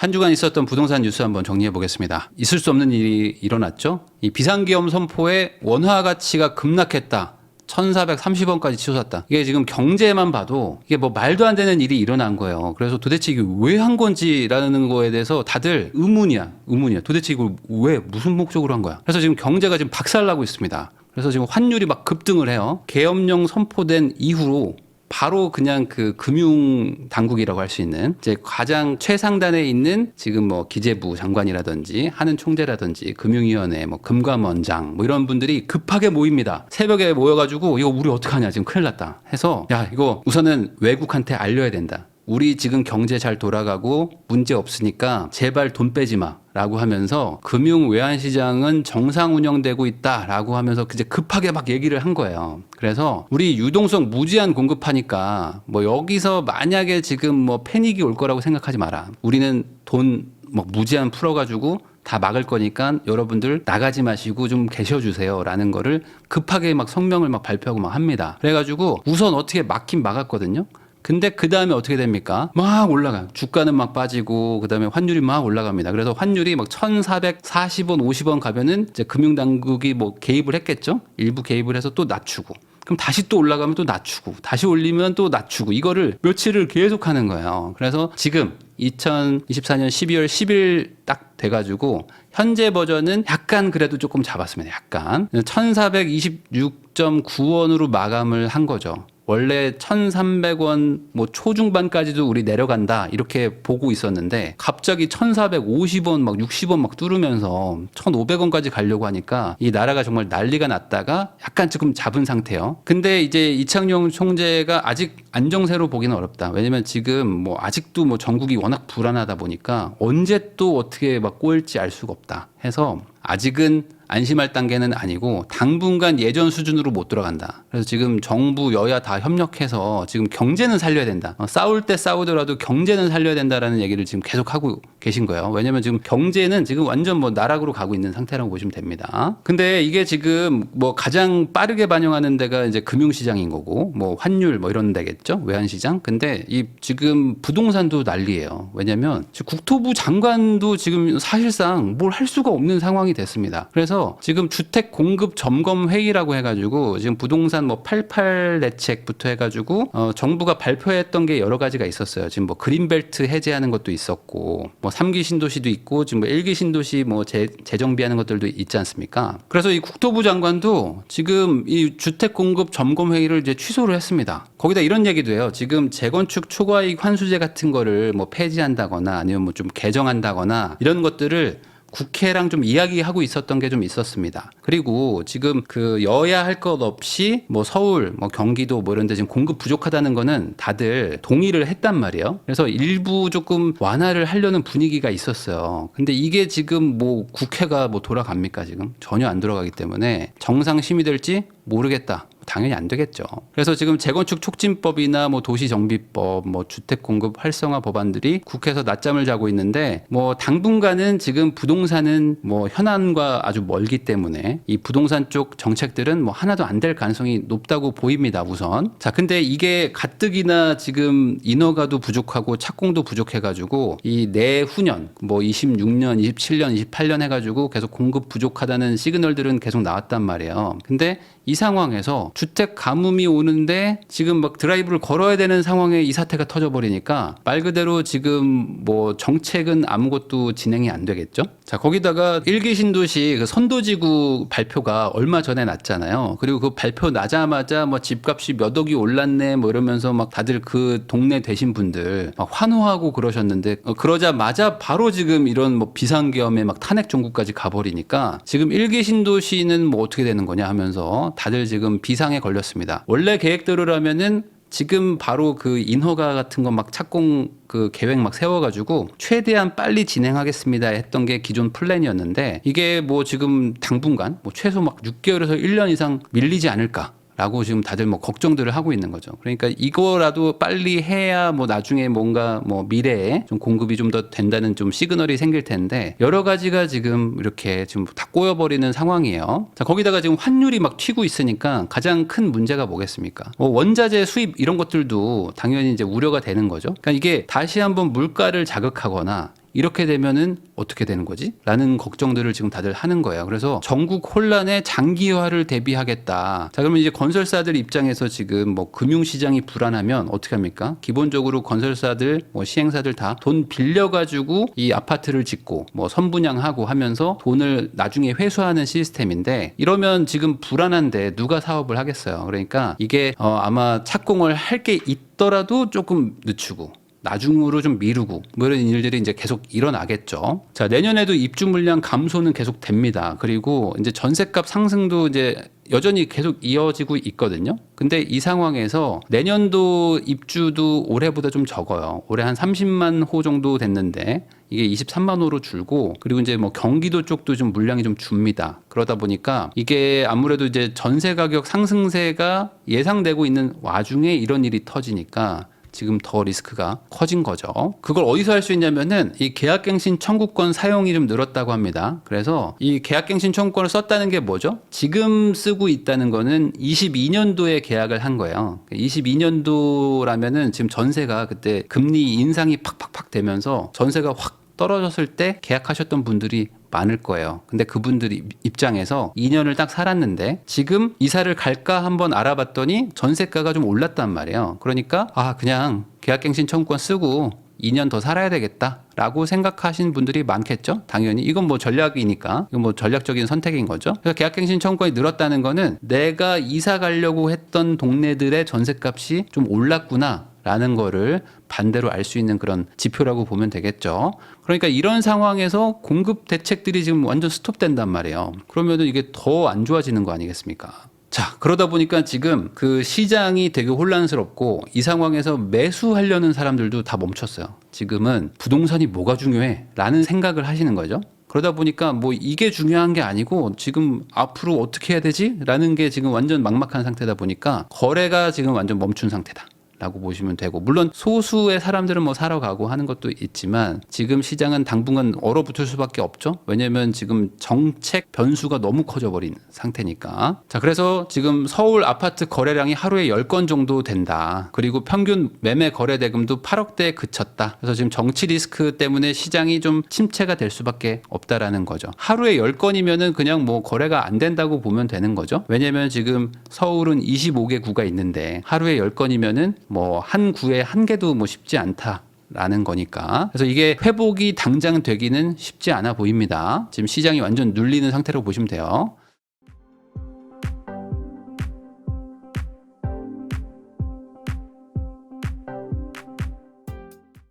한 주간 있었던 부동산 뉴스 한번 정리해 보겠습니다. 있을 수 없는 일이 일어났죠. 이 비상계엄 선포에 원화 가치가 급락했다. 1430원까지 치솟았다. 이게 지금 경제만 봐도 이게 뭐 말도 안 되는 일이 일어난 거예요. 그래서 도대체 이게 왜 한 건지라는 거에 대해서 다들 의문이야. 도대체 이걸 왜 무슨 목적으로 한 거야. 그래서 지금 경제가 지금 박살나고 있습니다. 그래서 지금 환율이 막 급등을 해요. 계엄령 선포된 이후로 바로 그냥 그 금융 당국이라고 할 수 있는 이제 가장 최상단에 있는 지금 뭐 기재부 장관이라든지 하는 총재라든지 금융위원회 뭐 금감원장 뭐 이런 분들이 급하게 모입니다. 새벽에 모여가지고 이거 우리 어떡하냐 지금 큰일 났다 해서 야 이거 우선은 외국한테 알려야 된다. 우리 지금 경제 잘 돌아가고 문제 없으니까 제발 돈 빼지 마. 라고 하면서 금융 외환 시장은 정상 운영되고 있다라고 하면서 이제 급하게 막 얘기를 한 거예요. 그래서 우리 유동성 무제한 공급하니까 뭐 여기서 만약에 지금 뭐 패닉이 올 거라고 생각하지 마라. 우리는 돈 뭐 무제한 풀어가지고 다 막을 거니까 여러분들 나가지 마시고 좀 계셔주세요라는 거를 급하게 막 성명을 막 발표하고 막 합니다. 그래가지고 우선 어떻게 막긴 막았거든요. 근데 그 다음에 어떻게 됩니까? 막 올라가요. 주가는 막 빠지고 그 다음에 환율이 막 올라갑니다. 그래서 환율이 막 1440원, 50원 가면은 이제 금융당국이 뭐 개입을 했겠죠? 일부 개입을 해서 또 낮추고. 그럼 다시 또 올라가면 또 낮추고 다시 올리면 또 낮추고 이거를 며칠을 계속 하는 거예요. 그래서 지금 2024년 12월 10일 딱 돼가지고 현재 버전은 약간 그래도 조금 잡았습니다. 약간 1426.9원으로 마감을 한 거죠. 원래 1,300원 뭐 초중반까지도 우리 내려간다 이렇게 보고 있었는데 갑자기 1,450원 막 60원 막 뚫으면서 1,500원까지 가려고 하니까 이 나라가 정말 난리가 났다가 약간 조금 잡은 상태예요. 근데 이제 이창용 총재가 아직 안정세로 보기는 어렵다. 왜냐면 지금 뭐 아직도 뭐 전국이 워낙 불안하다 보니까 언제 또 어떻게 막 꼬일지 알 수가 없다 해서 아직은 안심할 단계는 아니고 당분간 예전 수준으로 못 들어간다. 그래서 지금 정부 여야 다 협력해서 지금 경제는 살려야 된다. 싸울 때 싸우더라도 경제는 살려야 된다라는 얘기를 지금 계속 하고 계신 거예요. 왜냐면 지금 경제는 지금 완전 뭐 나락으로 가고 있는 상태라고 보시면 됩니다. 근데 이게 지금 뭐 가장 빠르게 반영하는 데가 이제 금융시장인 거고 뭐 환율 뭐 이런 데겠죠. 외환시장. 근데 이 지금 부동산도 난리예요. 왜냐면 지금 국토부 장관도 지금 사실상 뭘 할 수가 없는 상황이 됐습니다. 그래서 지금 주택 공급 점검 회의라고 해가지고 지금 부동산 뭐 88 대책부터 해가지고 정부가 발표했던 게 여러 가지가 있었어요. 지금 뭐 그린벨트 해제하는 것도 있었고 뭐 3기 신도시도 있고 지금 뭐 1기 신도시 뭐 재정비하는 것들도 있지 않습니까? 그래서 이 국토부 장관도 지금 이 주택 공급 점검 회의를 이제 취소를 했습니다. 거기다 이런 얘기도 해요. 지금 재건축 초과이익 환수제 같은 거를 뭐 폐지한다거나 아니면 뭐 좀 개정한다거나 이런 것들을 국회랑 좀 이야기하고 있었던 게 좀 있었습니다. 그리고 지금 그 여야 할 것 없이 뭐 서울, 뭐 경기도 뭐 이런 데 지금 공급 부족하다는 거는 다들 동의를 했단 말이에요. 그래서 일부 조금 완화를 하려는 분위기가 있었어요. 근데 이게 지금 뭐 국회가 뭐 돌아갑니까 지금? 전혀 안 돌아가기 때문에 정상 심의될지 모르겠다. 당연히 안 되겠죠. 그래서 지금 재건축 촉진법이나 뭐 도시정비법, 뭐 주택공급 활성화 법안들이 국회에서 낮잠을 자고 있는데 뭐 당분간은 지금 부동산은 뭐 현안과 아주 멀기 때문에 이 부동산 쪽 정책들은 뭐 하나도 안 될 가능성이 높다고 보입니다. 우선. 자, 근데 이게 가뜩이나 지금 인허가도 부족하고 착공도 부족해가지고 이 내후년 뭐 26년, 27년, 28년 해가지고 계속 공급 부족하다는 시그널들은 계속 나왔단 말이에요. 근데 이 상황에서 주택 가뭄이 오는데 지금 막 드라이브를 걸어야 되는 상황에 이 사태가 터져버리니까 말 그대로 지금 뭐 정책은 아무것도 진행이 안 되겠죠. 자, 거기다가 1기 신도시 그 선도지구 발표가 얼마 전에 났잖아요. 그리고 그 발표 나자마자 뭐 집값이 몇 억이 올랐네 뭐 이러면서 막 다들 그 동네 되신 분들 막 환호하고 그러셨는데 그러자마자 바로 지금 이런 뭐 비상계엄에 막 탄핵 정국까지 가버리니까 지금 1기 신도시는 뭐 어떻게 되는 거냐 하면서 다들 지금 비상에 걸렸습니다. 원래 계획대로라면은 지금 바로 그 인허가 같은 거 막 착공 그 계획 막 세워가지고 최대한 빨리 진행하겠습니다 했던 게 기존 플랜이었는데 이게 뭐 지금 당분간 뭐 최소 막 6개월에서 1년 이상 밀리지 않을까. 라고 지금 다들 뭐 걱정들을 하고 있는 거죠. 그러니까 이거라도 빨리 해야 뭐 나중에 뭔가 뭐 미래에 좀 공급이 좀 더 된다는 좀 시그널이 생길 텐데 여러 가지가 지금 이렇게 지금 다 꼬여버리는 상황이에요. 자, 거기다가 지금 환율이 막 튀고 있으니까 가장 큰 문제가 뭐겠습니까? 원자재 수입 이런 것들도 당연히 이제 우려가 되는 거죠. 그러니까 이게 다시 한번 물가를 자극하거나 이렇게 되면은 어떻게 되는 거지? 라는 걱정들을 지금 다들 하는 거예요. 그래서 전국 혼란의 장기화를 대비하겠다. 자, 그러면 이제 건설사들 입장에서 지금 뭐 금융시장이 불안하면 어떻게 합니까? 기본적으로 건설사들, 뭐 시행사들 다 돈 빌려가지고 이 아파트를 짓고 뭐 선분양하고 하면서 돈을 나중에 회수하는 시스템인데 이러면 지금 불안한데 누가 사업을 하겠어요. 그러니까 이게 아마 착공을 할 게 있더라도 조금 늦추고 나중으로 좀 미루고 뭐 이런 일들이 이제 계속 일어나겠죠. 자, 내년에도 입주 물량 감소는 계속 됩니다. 그리고 이제 전셋값 상승도 이제 여전히 계속 이어지고 있거든요. 근데 이 상황에서 내년도 입주도 올해보다 좀 적어요. 올해 한 30만 호 정도 됐는데 이게 23만 호로 줄고 그리고 이제 뭐 경기도 쪽도 좀 물량이 좀 줍니다. 그러다 보니까 이게 아무래도 이제 전세 가격 상승세가 예상되고 있는 와중에 이런 일이 터지니까 지금 더 리스크가 커진 거죠. 그걸 어디서 할 수 있냐면은 이 계약갱신 청구권 사용이 좀 늘었다고 합니다. 그래서 이 계약갱신 청구권을 썼다는 게 뭐죠? 지금 쓰고 있다는 거는 22년도에 계약을 한 거예요. 22년도라면은 지금 전세가 그때 금리 인상이 팍팍팍 되면서 전세가 확 떨어졌을 때 계약하셨던 분들이 많을 거예요. 근데 그분들 입장에서 2년을 딱 살았는데 지금 이사를 갈까 한번 알아봤더니 전세가가 좀 올랐단 말이에요. 그러니까 그냥 계약갱신 청구권 쓰고 2년 더 살아야 되겠다라고 생각하신 분들이 많겠죠. 당연히 이건 뭐 전략이니까 이건 뭐 전략적인 선택인 거죠. 그래서 계약갱신 청구권이 늘었다는 거는 내가 이사 가려고 했던 동네들의 전세값이 좀 올랐구나 라는 거를 반대로 알 수 있는 그런 지표라고 보면 되겠죠. 그러니까 이런 상황에서 공급 대책들이 지금 완전 스톱된단 말이에요. 그러면은 이게 더 안 좋아지는 거 아니겠습니까? 자, 그러다 보니까 지금 그 시장이 되게 혼란스럽고 이 상황에서 매수하려는 사람들도 다 멈췄어요. 지금은 부동산이 뭐가 중요해? 라는 생각을 하시는 거죠. 그러다 보니까 뭐 이게 중요한 게 아니고 지금 앞으로 어떻게 해야 되지? 라는 게 지금 완전 막막한 상태다 보니까 거래가 지금 완전 멈춘 상태다. 라고 보시면 되고 물론 소수의 사람들은 뭐 사러 가고 하는 것도 있지만 지금 시장은 당분간 얼어붙을 수밖에 없죠. 왜냐하면 지금 정책 변수가 너무 커져버린 상태니까. 자, 그래서 지금 서울 아파트 거래량이 하루에 10건 정도 된다. 그리고 평균 매매 거래 대금도 8억대에 그쳤다. 그래서 지금 정치 리스크 때문에 시장이 좀 침체가 될 수밖에 없다라는 거죠. 하루에 10건이면은 그냥 뭐 거래가 안 된다고 보면 되는 거죠. 왜냐하면 지금 서울은 25개 구가 있는데 하루에 10건이면은 뭐 한 구에 한 개도 뭐 쉽지 않다라는 거니까. 그래서 이게 회복이 당장 되기는 쉽지 않아 보입니다. 지금 시장이 완전 눌리는 상태로 보시면 돼요.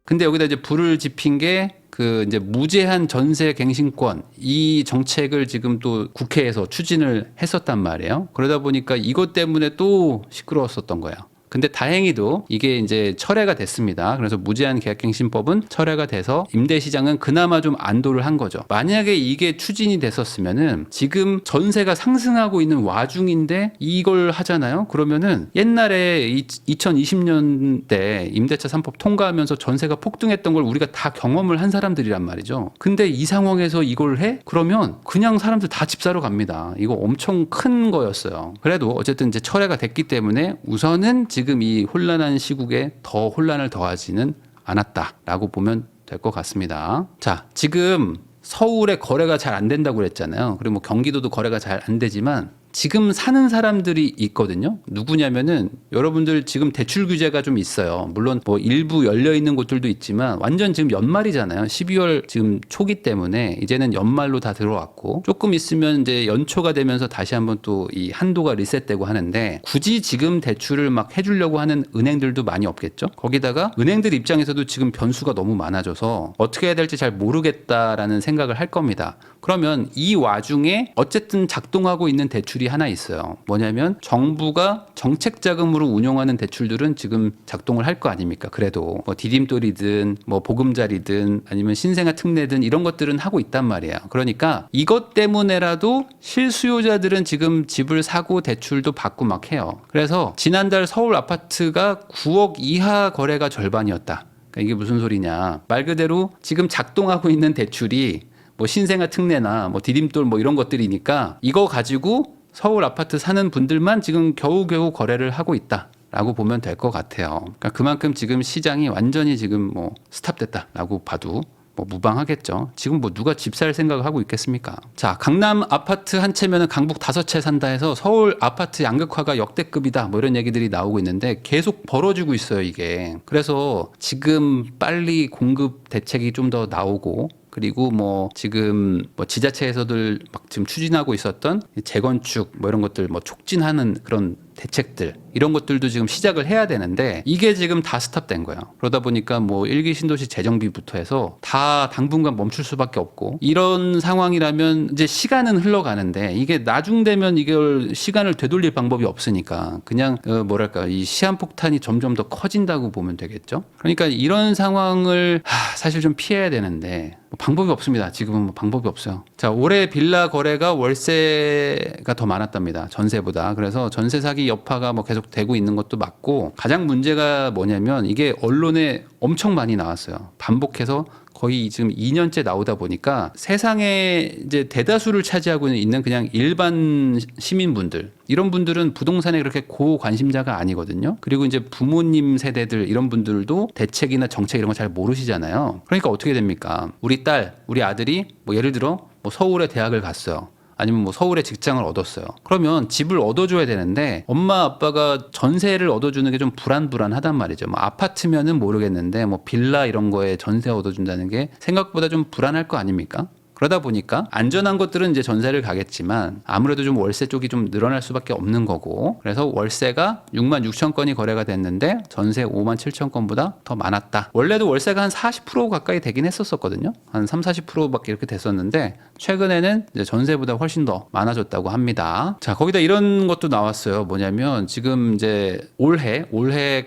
근데 여기다 이제 불을 지핀 게 그 이제 무제한 전세 갱신권 이 정책을 지금 또 국회에서 추진을 했었단 말이에요. 그러다 보니까 이것 때문에 또 시끄러웠었던 거예요. 근데 다행히도 이게 이제 철회가 됐습니다. 그래서 무제한 계약갱신법은 철회가 돼서 임대시장은 그나마 좀 안도를 한 거죠. 만약에 이게 추진이 됐었으면은 지금 전세가 상승하고 있는 와중인데 이걸 하잖아요. 그러면은 옛날에 2020년대 임대차 3법 통과하면서 전세가 폭등했던 걸 우리가 다 경험을 한 사람들이란 말이죠. 근데 이 상황에서 이걸 해? 그러면 그냥 사람들 다 집 사러 갑니다. 이거 엄청 큰 거였어요. 그래도 어쨌든 이제 철회가 됐기 때문에 우선은 지금 이 혼란한 시국에 더 혼란을 더하지는 않았다라고 보면 될 것 같습니다. 자, 지금 서울에 거래가 잘 안 된다고 그랬잖아요. 그리고 뭐 경기도도 거래가 잘 안 되지만 지금 사는 사람들이 있거든요. 누구냐면은 여러분들 지금 대출 규제가 좀 있어요. 물론 뭐 일부 열려 있는 곳들도 있지만 완전 지금 연말이잖아요. 12월 지금 초기 때문에 이제는 연말로 다 들어왔고 조금 있으면 이제 연초가 되면서 다시 한번 또 이 한도가 리셋되고 하는데 굳이 지금 대출을 막 해주려고 하는 은행들도 많이 없겠죠. 거기다가 은행들 입장에서도 지금 변수가 너무 많아져서 어떻게 해야 될지 잘 모르겠다라는 생각을 할 겁니다. 그러면 이 와중에 어쨌든 작동하고 있는 대출이 하나 있어요. 뭐냐면 정부가 정책 자금으로 운용하는 대출들은 지금 작동을 할 거 아닙니까? 그래도 뭐 디딤돌이든 뭐 보금자리든 아니면 신생아 특례든 이런 것들은 하고 있단 말이에요. 그러니까 이것 때문에라도 실수요자들은 지금 집을 사고 대출도 받고 막 해요. 그래서 지난달 서울 아파트가 9억 이하 거래가 절반이었다. 그러니까 이게 무슨 소리냐? 말 그대로 지금 작동하고 있는 대출이 뭐 신생아 특례나 뭐 디딤돌 뭐 이런 것들이니까 이거 가지고 서울 아파트 사는 분들만 지금 겨우겨우 거래를 하고 있다라고 보면 될 것 같아요. 그러니까 그만큼 지금 시장이 완전히 지금 뭐 스탑됐다라고 봐도 뭐 무방하겠죠. 지금 뭐 누가 집 살 생각을 하고 있겠습니까? 자, 강남 아파트 한 채면은 강북 5채 산다 해서 서울 아파트 양극화가 역대급이다. 뭐 이런 얘기들이 나오고 있는데 계속 벌어지고 있어요, 이게. 그래서 지금 빨리 공급 대책이 좀 더 나오고 그리고 뭐 지금 뭐 지자체에서들 막 지금 추진하고 있었던 재건축 뭐 이런 것들 뭐 촉진하는 그런 대책들 이런 것들도 지금 시작을 해야 되는데 이게 지금 다 스탑된 거예요. 그러다 보니까 뭐 1기 신도시 재정비부터 해서 다 당분간 멈출 수밖에 없고 이런 상황이라면 이제 시간은 흘러가는데 이게 나중 되면 이걸 시간을 되돌릴 방법이 없으니까 그냥 뭐랄까 이 시한폭탄이 점점 더 커진다고 보면 되겠죠. 그러니까 이런 상황을 사실 좀 피해야 되는데 방법이 없습니다. 지금은 뭐 방법이 없어요. 자, 올해 빌라 거래가 월세가 더 많았답니다. 전세보다. 그래서 전세 사기 여파가 뭐 계속 되고 있는 것도 맞고 가장 문제가 뭐냐면 이게 언론에 엄청 많이 나왔어요. 반복해서 거의 지금 2년째 나오다 보니까 세상에 이제 대다수를 차지하고 있는 그냥 일반 시민분들 이런 분들은 부동산에 그렇게 고관심자가 아니거든요. 그리고 이제 부모님 세대들 이런 분들도 대책이나 정책 이런 거 잘 모르시잖아요. 그러니까 어떻게 됩니까? 우리 딸, 우리 아들이 뭐 예를 들어 뭐 서울에 대학을 갔어요. 아니면 뭐 서울에 직장을 얻었어요. 그러면 집을 얻어줘야 되는데 엄마 아빠가 전세를 얻어주는 게 좀 불안하단 말이죠. 뭐 아파트면은 모르겠는데 뭐 빌라 이런 거에 전세 얻어준다는 게 생각보다 좀 불안할 거 아닙니까? 그러다 보니까 안전한 것들은 이제 전세를 가겠지만 아무래도 좀 월세 쪽이 좀 늘어날 수밖에 없는 거고 그래서 월세가 6만 6천 건이 거래가 됐는데 전세 5만 7천 건보다 더 많았다. 원래도 월세가 한 40% 가까이 되긴 했었거든요. 한 3, 40%밖에 이렇게 됐었는데 최근에는 이제 전세보다 훨씬 더 많아졌다고 합니다. 자, 거기다 이런 것도 나왔어요. 뭐냐면 지금 이제 올해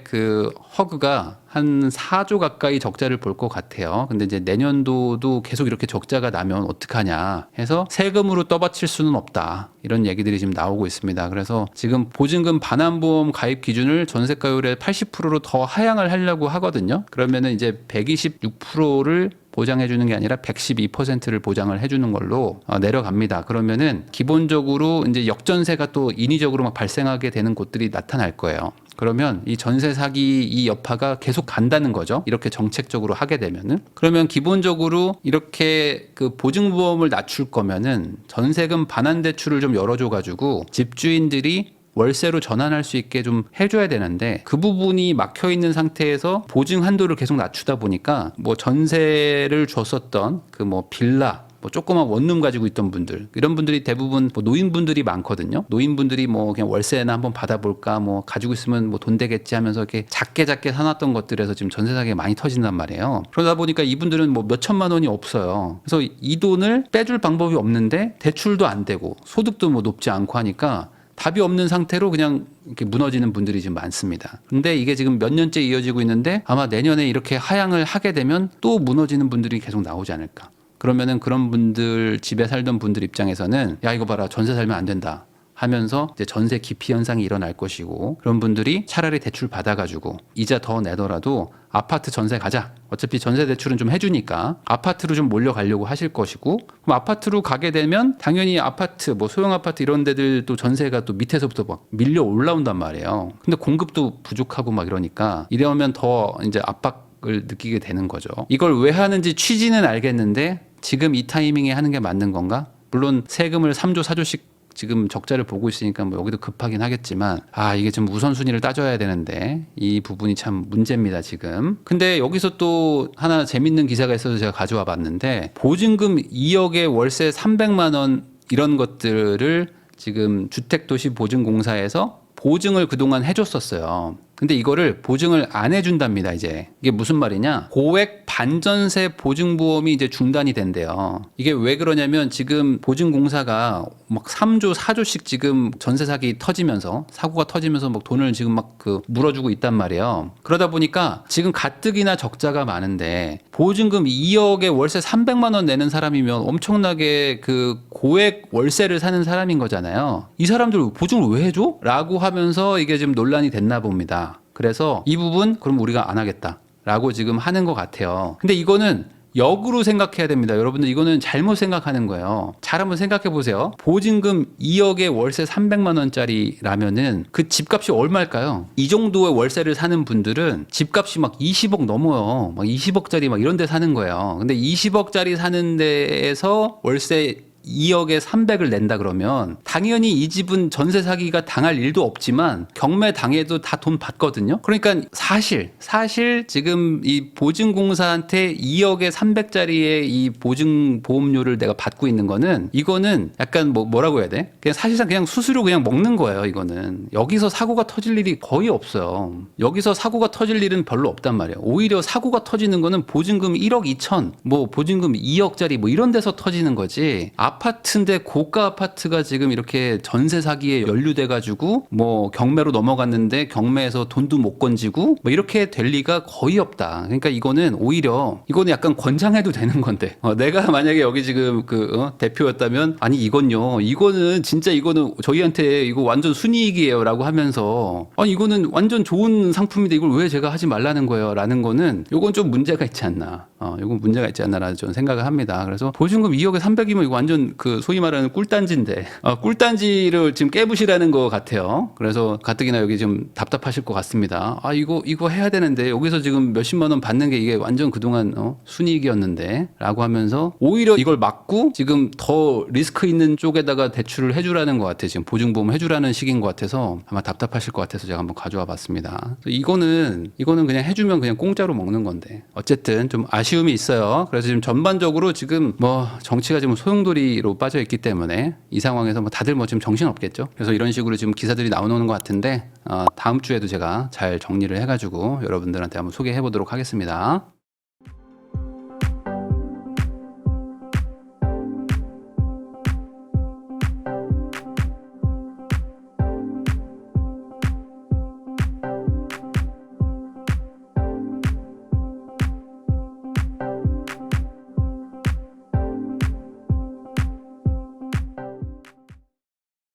그 허그가 한 4조 가까이 적자를 볼 것 같아요. 근데 이제 내년도도 계속 이렇게 적자가 나면 어떡하냐 해서 세금으로 떠받칠 수는 없다. 이런 얘기들이 지금 나오고 있습니다. 그래서 지금 보증금 반환보험 가입 기준을 전세가율의 80%로 더 하향을 하려고 하거든요. 그러면은 이제 126%를 보장해 주는 게 아니라 112%를 보장을 해 주는 걸로 내려갑니다. 그러면은 기본적으로 이제 역전세가 또 인위적으로 막 발생하게 되는 곳들이 나타날 거예요. 그러면 이 전세 사기 이 여파가 계속 간다는 거죠. 이렇게 정책적으로 하게 되면은. 그러면 기본적으로 이렇게 그 보증보험을 낮출 거면은 전세금 반환 대출을 좀 열어줘 가지고 집주인들이 월세로 전환할 수 있게 좀 해줘야 되는데 그 부분이 막혀 있는 상태에서 보증 한도를 계속 낮추다 보니까 뭐 전세를 줬었던 그 뭐 빌라 뭐 조그만 원룸 가지고 있던 분들 이런 분들이 대부분 뭐 노인분들이 많거든요. 노인분들이 뭐 그냥 월세나 한번 받아볼까 뭐 가지고 있으면 뭐 돈 되겠지 하면서 이렇게 작게 사놨던 것들에서 지금 전세 사기가 많이 터진단 말이에요. 그러다 보니까 이분들은 뭐 몇 천만 원이 없어요. 그래서 이 돈을 빼줄 방법이 없는데 대출도 안 되고 소득도 뭐 높지 않고 하니까 답이 없는 상태로 그냥 이렇게 무너지는 분들이 지금 많습니다. 근데 이게 지금 몇 년째 이어지고 있는데 아마 내년에 이렇게 하향을 하게 되면 또 무너지는 분들이 계속 나오지 않을까. 그러면은 그런 분들 집에 살던 분들 입장에서는 야 이거 봐라 전세 살면 안 된다 하면서 이제 전세 기피 현상이 일어날 것이고 그런 분들이 차라리 대출 받아가지고 이자 더 내더라도 아파트 전세 가자. 어차피 전세 대출은 좀 해주니까 아파트로 좀 몰려가려고 하실 것이고 그럼 아파트로 가게 되면 당연히 아파트 뭐 소형 아파트 이런 데들도 전세가 또 밑에서부터 막 밀려 올라온단 말이에요. 근데 공급도 부족하고 막 이러니까 이러면 더 이제 압박을 느끼게 되는 거죠. 이걸 왜 하는지 취지는 알겠는데 지금 이 타이밍에 하는 게 맞는 건가? 물론 세금을 3조 4조씩 지금 적자를 보고 있으니까 뭐 여기도 급하긴 하겠지만 이게 좀 우선순위를 따져야 되는데 이 부분이 참 문제입니다 지금. 근데 여기서 또 하나 재밌는 기사가 있어서 제가 가져와 봤는데 보증금 2억에 월세 300만 원 이런 것들을 지금 주택도시보증공사에서 보증을 그동안 해줬었어요. 근데 이거를 보증을 안 해준답니다, 이제. 이게 무슨 말이냐? 고액 반전세 보증보험이 이제 중단이 된대요. 이게 왜 그러냐면 지금 보증공사가 막 3조, 4조씩 지금 전세 사기 터지면서 사고가 터지면서 막 돈을 지금 막 물어주고 있단 말이에요. 그러다 보니까 지금 가뜩이나 적자가 많은데 보증금 2억에 월세 300만 원 내는 사람이면 엄청나게 그 고액 월세를 사는 사람인 거잖아요. 이 사람들 보증을 왜 해줘? 라고 하면서 이게 지금 논란이 됐나 봅니다. 그래서 이 부분 그럼 우리가 안 하겠다 라고 지금 하는 것 같아요. 근데 이거는 역으로 생각해야 됩니다. 여러분들 이거는 잘못 생각하는 거예요. 잘 한번 생각해 보세요. 보증금 2억에 월세 300만 원짜리라면은 그 집값이 얼마일까요? 이 정도의 월세를 사는 분들은 집값이 막 20억 넘어요. 막 20억짜리 막 이런 데 사는 거예요. 근데 20억짜리 사는 데에서 월세 2억에 300을 낸다 그러면 당연히 이 집은 전세 사기가 당할 일도 없지만 경매 당해도 다 돈 받거든요. 그러니까 사실 지금 이 보증공사한테 2억에 300짜리의 이 보증 보험료를 내가 받고 있는 거는 이거는 약간 뭐라고 해야 돼? 그냥 사실상 그냥 수수료 그냥 먹는 거예요. 이거는 여기서 사고가 터질 일이 거의 없어요. 여기서 사고가 터질 일은 별로 없단 말이에요. 오히려 사고가 터지는 거는 보증금 1억 2천, 뭐 보증금 2억짜리 뭐 이런 데서 터지는 거지. 아파트인데 고가 아파트가 지금 이렇게 전세 사기에 연루돼 가지고 뭐 경매로 넘어갔는데 경매에서 돈도 못 건지고 뭐 이렇게 될 리가 거의 없다. 그러니까 이거는 오히려 이거는 약간 권장해도 되는 건데 내가 만약에 여기 지금 대표였다면 아니 이거는 진짜 이거는 저희한테 이거 완전 순이익이에요라고 하면서 아니 이거는 완전 좋은 상품인데 이걸 왜 제가 하지 말라는 거예요라는 거는 이건 좀 문제가 있지 않나. 이건 문제가 있지 않나라는 저는 생각을 합니다. 그래서 보증금 2억에 300이면 이거 완전 그 소위 말하는 꿀단지인데 꿀단지를 지금 깨부시라는 것 같아요. 그래서 가뜩이나 여기 좀 답답하실 것 같습니다. 이거 해야 되는데 여기서 지금 몇십만 원 받는 게 이게 완전 그동안 순이익이었는데 라고 하면서 오히려 이걸 막고 지금 더 리스크 있는 쪽에다가 대출을 해주라는 것 같아요. 지금 보증보험 해주라는 식인 것 같아서 아마 답답하실 것 같아서 제가 한번 가져와 봤습니다. 이거는 그냥 해주면 그냥 공짜로 먹는 건데 어쨌든 좀 아쉬움이 있어요. 그래서 지금 전반적으로 지금 뭐 정치가 지금 소용돌이로 빠져 있기 때문에 이 상황에서 뭐 다들 뭐 지금 정신 없겠죠. 그래서 이런 식으로 지금 기사들이 나오는 것 같은데 다음 주에도 제가 잘 정리를 해가지고 여러분들한테 한번 소개해 보도록 하겠습니다.